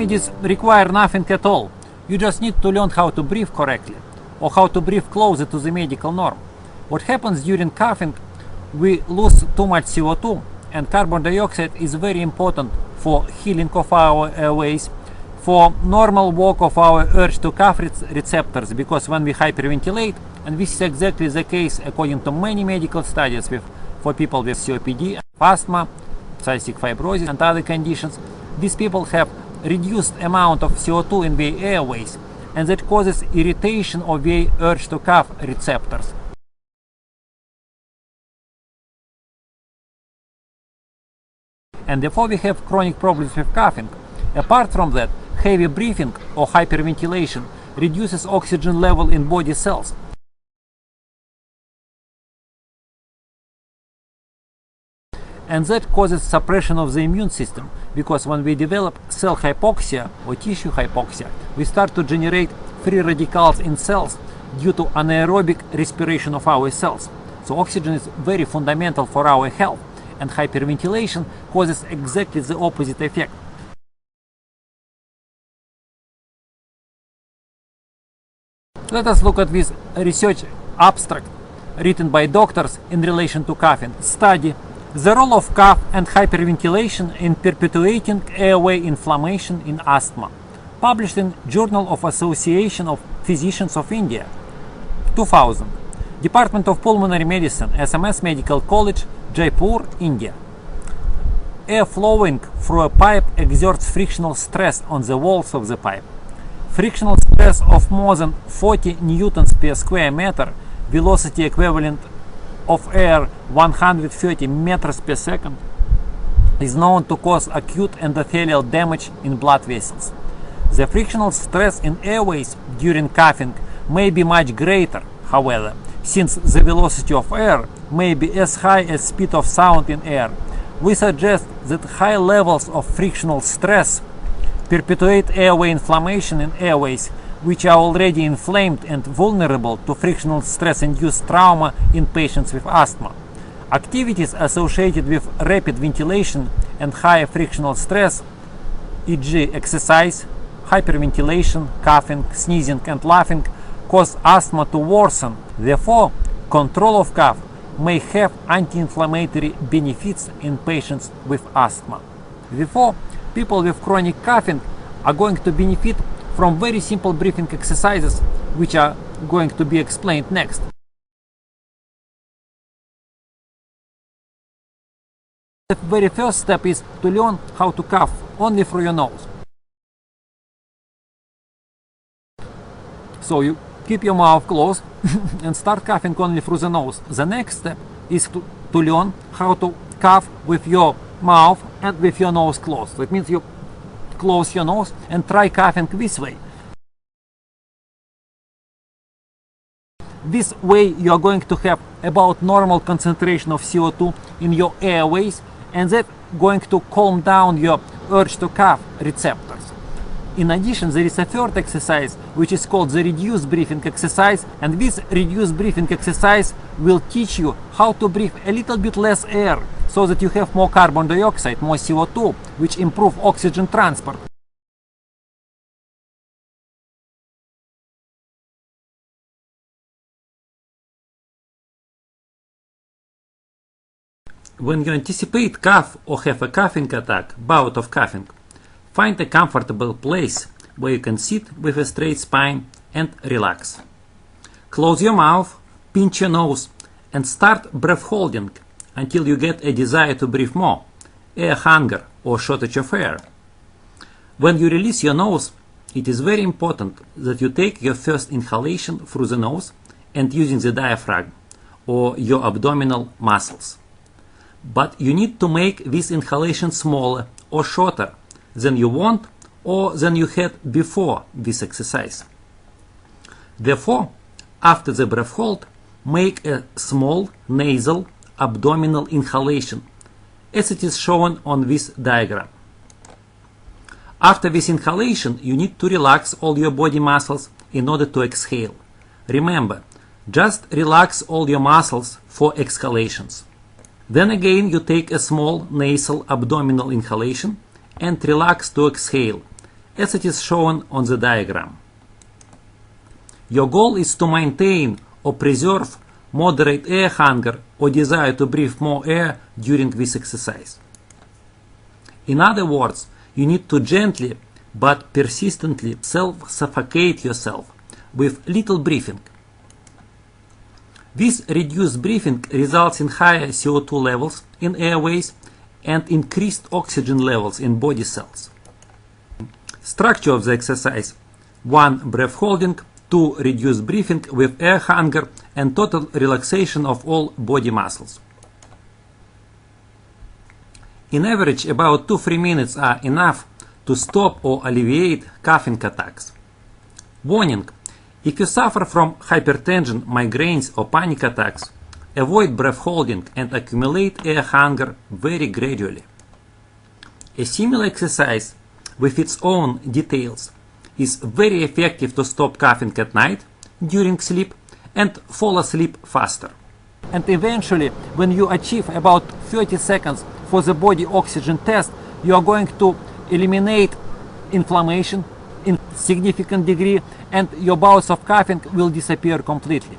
remedies require nothing at all. You just need to learn how to breathe correctly, or how to breathe closer to the medical norm. What happens during coughing, we lose too much CO2, and carbon dioxide is very important for healing of our airways, for normal work of our urge to cough receptors, because when we hyperventilate, and this is exactly the case according to many medical studies for people with COPD, asthma, cystic fibrosis and other conditions, these people have reduced amount of CO2 in their airways, and that causes irritation of their urge to cough receptors. And therefore we have chronic problems with coughing. Apart from that, heavy breathing or hyperventilation reduces oxygen level in body cells. And that causes suppression of the immune system, because when we develop cell hypoxia or tissue hypoxia, we start to generate free radicals in cells due to anaerobic respiration of our cells. So oxygen is very fundamental for our health, and hyperventilation causes exactly the opposite effect. Let us look at this research abstract written by doctors in relation to coughing. Study the role of cough and hyperventilation in perpetuating airway inflammation in asthma, published in Journal of Association of Physicians of India, 2000, Department of Pulmonary Medicine, SMS Medical College, Jaipur, India. Air flowing through a pipe exerts frictional stress on the walls of the pipe. Frictional stress of more than 40 newtons per square meter, velocity equivalent of air 130 meters per second, is known to cause acute endothelial damage in blood vessels. The frictional stress in airways during coughing may be much greater, however, since the velocity of air may be as high as speed of sound in air. We suggest that high levels of frictional stress perpetuate airway inflammation in airways which are already inflamed and vulnerable to frictional stress-induced trauma in patients with asthma. Activities associated with rapid ventilation and higher frictional stress, e.g. exercise, hyperventilation, coughing, sneezing and laughing, cause asthma to worsen. Therefore, control of cough may have anti-inflammatory benefits in patients with asthma. Therefore, people with chronic coughing are going to benefit from very simple breathing exercises, which are going to be explained next. The very first step is to learn how to cough only through your nose. So you keep your mouth closed and start coughing only through the nose. The next step is to learn how to cough with your mouth and with your nose closed. So it means you close your nose and try coughing this way. This way you are going to have about normal concentration of CO2 in your airways, and that's going to calm down your urge to cough receptors. In addition, there is a third exercise which is called the reduced breathing exercise, and this reduced breathing exercise will teach you how to breathe a little bit less air, so that you have more carbon dioxide, more CO2, which improve oxygen transport. When you anticipate cough or have a coughing attack, bout of coughing, find a comfortable place where you can sit with a straight spine and relax. Close your mouth, pinch your nose, and start breath holding until you get a desire to breathe more, air hunger or shortage of air. When you release your nose, it is very important that you take your first inhalation through the nose and using the diaphragm or your abdominal muscles. But you need to make this inhalation smaller or shorter than you want or than you had before this exercise. Therefore, after the breath hold, make a small nasal abdominal inhalation, as it is shown on this diagram. After this inhalation, you need to relax all your body muscles in order to exhale. Remember, just relax all your muscles for exhalations. Then again you take a small nasal abdominal inhalation and relax to exhale. as it is shown on the diagram. Your goal is to maintain or preserve moderate air hunger or desire to breathe more air during this exercise. In other words, you need to gently but persistently self-suffocate yourself with little breathing. This reduced breathing results in higher CO2 levels in airways and increased oxygen levels in body cells. Structure of the exercise: 1. Breath holding, 2. Reduced breathing with air hunger and total relaxation of all body muscles. In average, about 2-3 minutes are enough to stop or alleviate coughing attacks. Warning: if you suffer from hypertension, migraines or panic attacks, avoid breath holding and accumulate air hunger very gradually. A similar exercise with its own details is very effective to stop coughing at night, during sleep, and fall asleep faster. And eventually, when you achieve about 30 seconds for the body oxygen test, you are going to eliminate inflammation in significant degree and your bouts of coughing will disappear completely.